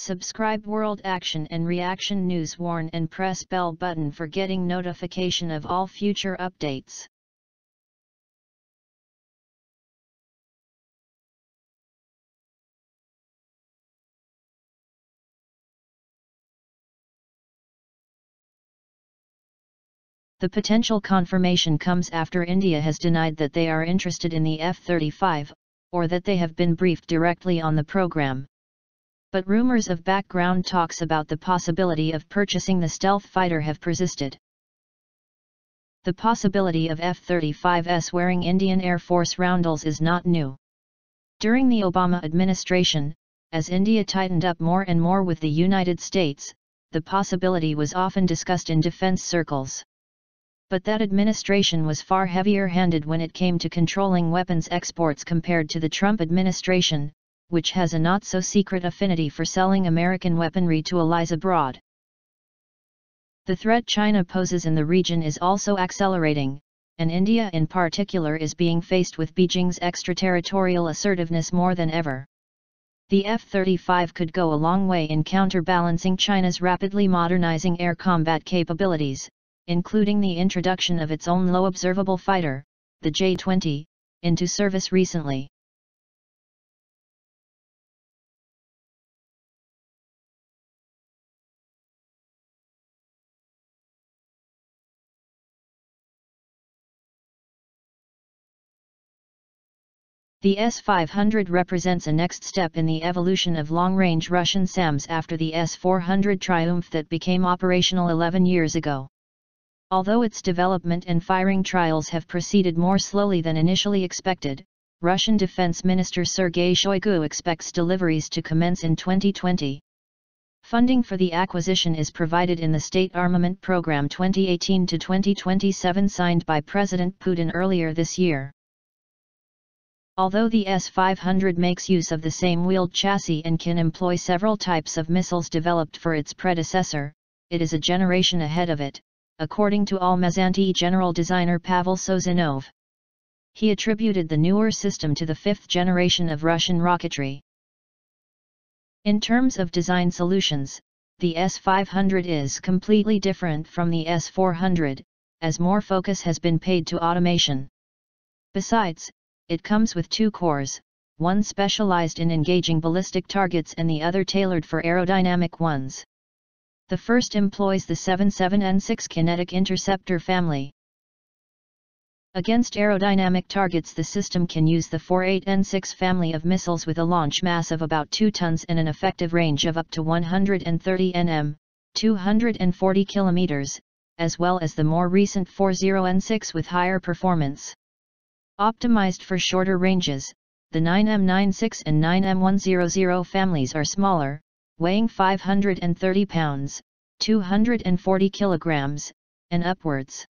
Subscribe World Action and Reaction News, warn and press bell button for getting notification of all future updates. The potential confirmation comes after India has denied that they are interested in the F-35, or that they have been briefed directly on the program. But rumors of background talks about the possibility of purchasing the stealth fighter have persisted. The possibility of F-35S wearing Indian Air Force roundels is not new. During the Obama administration, as India tightened up more and more with the United States, the possibility was often discussed in defense circles. But that administration was far heavier-handed when it came to controlling weapons exports compared to the Trump administration, which has a not-so-secret affinity for selling American weaponry to allies abroad. The threat China poses in the region is also accelerating, and India in particular is being faced with Beijing's extraterritorial assertiveness more than ever. The F-35 could go a long way in counterbalancing China's rapidly modernizing air combat capabilities, including the introduction of its own low-observable fighter, the J-20, into service recently. The S-500 represents a next step in the evolution of long-range Russian SAMs after the S-400 triumph that became operational 11 years ago. Although its development and firing trials have proceeded more slowly than initially expected, Russian Defense Minister Sergei Shoigu expects deliveries to commence in 2020. Funding for the acquisition is provided in the State Armament Program 2018 to 2027 signed by President Putin earlier this year. Although the S-500 makes use of the same wheeled chassis and can employ several types of missiles developed for its predecessor, it is a generation ahead of it, according to Almazanti general designer Pavel Sozanov. He attributed the newer system to the fifth generation of Russian rocketry. In terms of design solutions, the S-500 is completely different from the S-400, as more focus has been paid to automation. Besides, it comes with two cores, one specialized in engaging ballistic targets and the other tailored for aerodynamic ones. The first employs the 77N6 kinetic interceptor family. Against aerodynamic targets, the system can use the 48N6 family of missiles with a launch mass of about 2 tons and an effective range of up to 130 nm, 240 km, as well as the more recent 40N6 with higher performance. Optimized for shorter ranges, the 9M96 and 9M100 families are smaller, weighing 530 pounds, 240 kilograms, and upwards.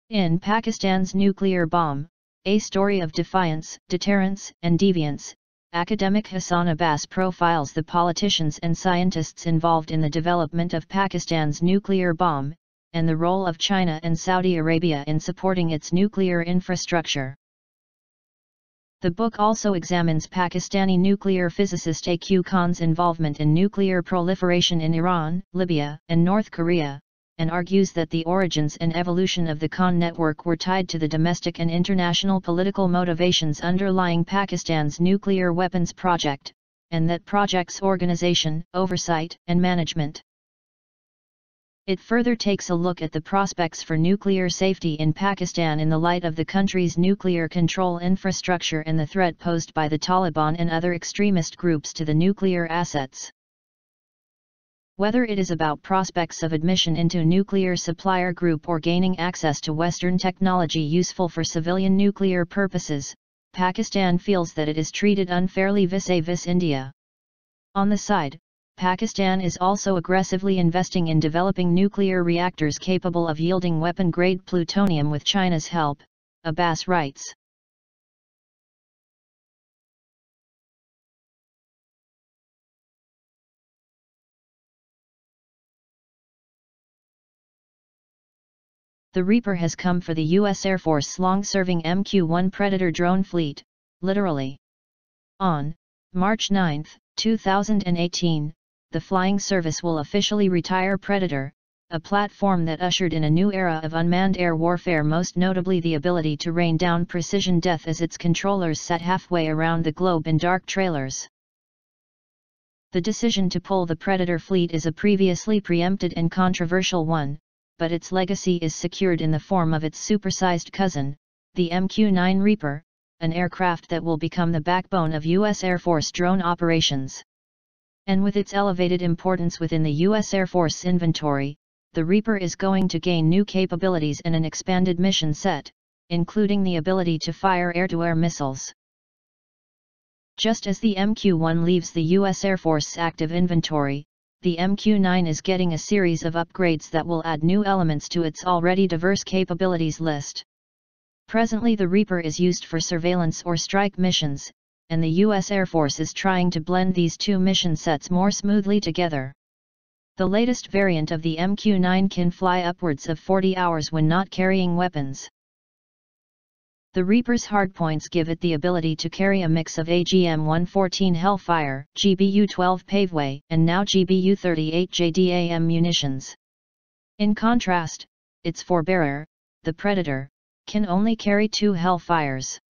In Pakistan's Nuclear Bomb, A Story of Defiance, Deterrence, and Deviance, academic Hassan Abbas profiles the politicians and scientists involved in the development of Pakistan's nuclear bomb, and the role of China and Saudi Arabia in supporting its nuclear infrastructure. The book also examines Pakistani nuclear physicist A.Q. Khan's involvement in nuclear proliferation in Iran, Libya, and North Korea, and argues that the origins and evolution of the Khan network were tied to the domestic and international political motivations underlying Pakistan's nuclear weapons project, and that project's organization, oversight, and management. It further takes a look at the prospects for nuclear safety in Pakistan in the light of the country's nuclear control infrastructure and the threat posed by the Taliban and other extremist groups to the nuclear assets. Whether it is about prospects of admission into a nuclear supplier group or gaining access to Western technology useful for civilian nuclear purposes, Pakistan feels that it is treated unfairly vis-a-vis India. On the side, Pakistan is also aggressively investing in developing nuclear reactors capable of yielding weapon-grade plutonium with China's help, Abbas writes. The Reaper has come for the U.S. Air Force's long-serving MQ-1 Predator drone fleet, literally. On March 9, 2018, the flying service will officially retire Predator, a platform that ushered in a new era of unmanned air warfare, most notably the ability to rain down precision death as its controllers sat halfway around the globe in dark trailers. The decision to pull the Predator fleet is a previously preempted and controversial one, but its legacy is secured in the form of its supersized cousin, the MQ-9 Reaper, an aircraft that will become the backbone of U.S. Air Force drone operations. And with its elevated importance within the U.S. Air Force inventory, the Reaper is going to gain new capabilities and an expanded mission set, including the ability to fire air-to-air missiles. Just as the MQ-1 leaves the U.S. Air Force's active inventory, the MQ-9 is getting a series of upgrades that will add new elements to its already diverse capabilities list. Presently the Reaper is used for surveillance or strike missions, and the U.S. Air Force is trying to blend these two mission sets more smoothly together. The latest variant of the MQ-9 can fly upwards of 40 hours when not carrying weapons. The Reaper's hardpoints give it the ability to carry a mix of AGM-114 Hellfire, GBU-12 Paveway, and now GBU-38 JDAM munitions. In contrast, its forebearer, the Predator, can only carry 2 Hellfires.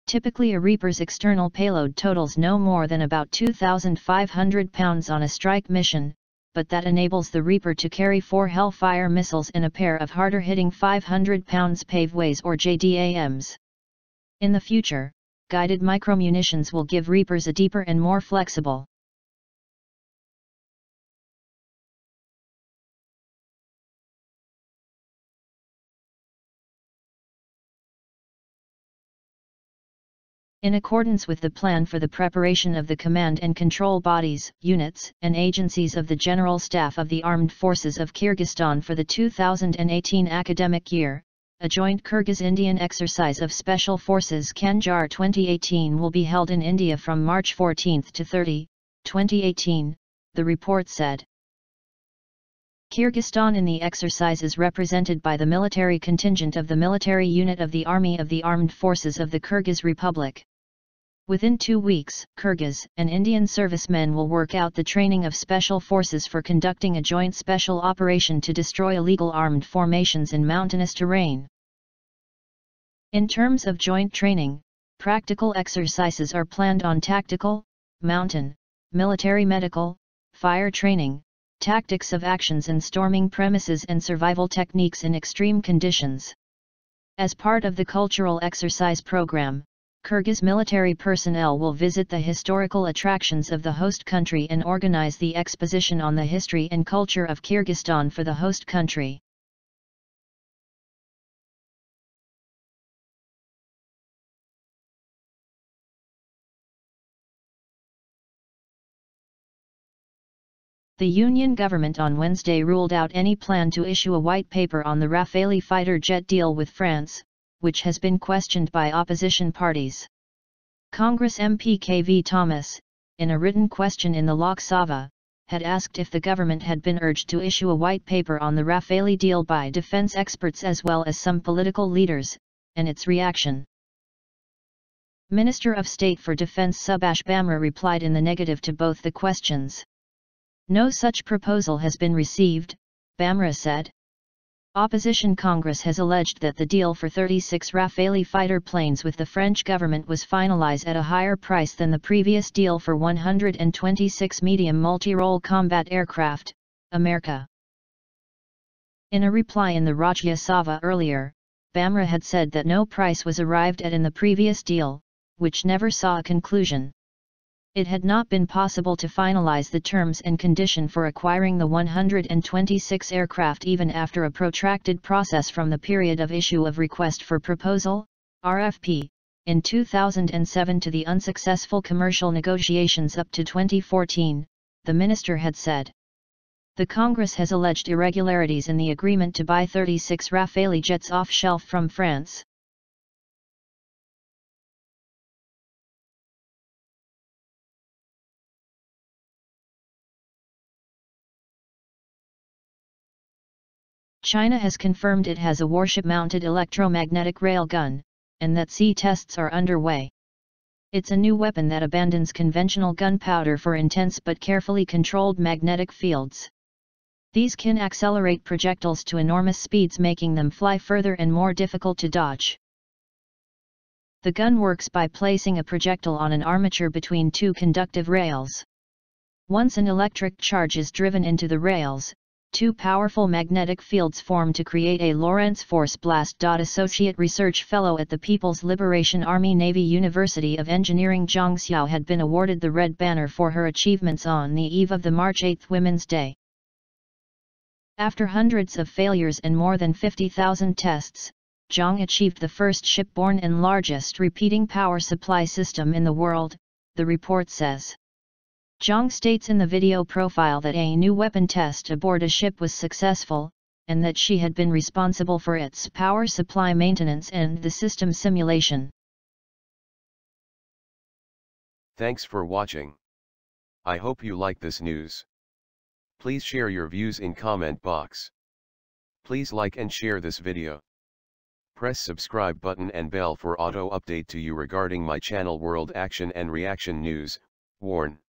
Typically a Reaper's external payload totals no more than about 2,500 pounds on a strike mission, but that enables the Reaper to carry 4 Hellfire missiles and a pair of harder-hitting 500 pounds Paveways or JDAMs. In the future, guided micromunitions will give Reapers a deeper and more flexible. In accordance with the plan for the preparation of the command and control bodies, units, and agencies of the General Staff of the Armed Forces of Kyrgyzstan for the 2018 academic year, a joint Kyrgyz-Indian exercise of Special Forces Kanjar-2018 will be held in India from March 14 to 30, 2018, the report said. Kyrgyzstan in the exercise is represented by the military contingent of the military unit of the Army of the Armed Forces of the Kyrgyz Republic. Within 2 weeks, Kyrgyz and Indian servicemen will work out the training of special forces for conducting a joint special operation to destroy illegal armed formations in mountainous terrain. In terms of joint training, practical exercises are planned on tactical, mountain, military medical, fire training, tactics of actions and storming premises and survival techniques in extreme conditions. As part of the cultural exercise program, Kyrgyz military personnel will visit the historical attractions of the host country and organize the exposition on the history and culture of Kyrgyzstan for the host country. The Union government on Wednesday ruled out any plan to issue a white paper on the Rafale fighter jet deal with France, which has been questioned by opposition parties. Congress MP K.V. Thomas, in a written question in the Lok Sabha, had asked if the government had been urged to issue a white paper on the Rafale deal by defense experts as well as some political leaders, and its reaction. Minister of State for Defense Subhash Bamra replied in the negative to both the questions. No such proposal has been received, Bamra said. Opposition Congress has alleged that the deal for 36 Rafale fighter planes with the French government was finalized at a higher price than the previous deal for 126 medium multi-role combat aircraft, America. In a reply in the Rajya Sabha earlier, Bamra had said that no price was arrived at in the previous deal, which never saw a conclusion. It had not been possible to finalize the terms and condition for acquiring the 126 aircraft even after a protracted process from the period of issue of request for proposal, RFP, in 2007 to the unsuccessful commercial negotiations up to 2014, the minister had said. The Congress has alleged irregularities in the agreement to buy 36 Rafale jets off-shelf from France. China has confirmed it has a warship-mounted electromagnetic railgun, and that sea tests are underway. It's a new weapon that abandons conventional gunpowder for intense but carefully controlled magnetic fields. These can accelerate projectiles to enormous speeds, making them fly further and more difficult to dodge. The gun works by placing a projectile on an armature between two conductive rails. Once an electric charge is driven into the rails, two powerful magnetic fields form to create a Lorentz force blast. Associate Research Fellow at the People's Liberation Army Navy University of Engineering Zhang Xiao had been awarded the Red Banner for her achievements on the eve of the March 8 Women's Day. After hundreds of failures and more than 50,000 tests, Zhang achieved the first shipborne and largest repeating power supply system in the world, the report says. Zhang states in the video profile that a new weapon test aboard a ship was successful, and that she had been responsible for its power supply maintenance and the system simulation. Thanks for watching. I hope you like this news. Please share your views in comment box. Please like and share this video. Press subscribe button and bell for auto update to you regarding my channel World Action and Reaction News. Warn.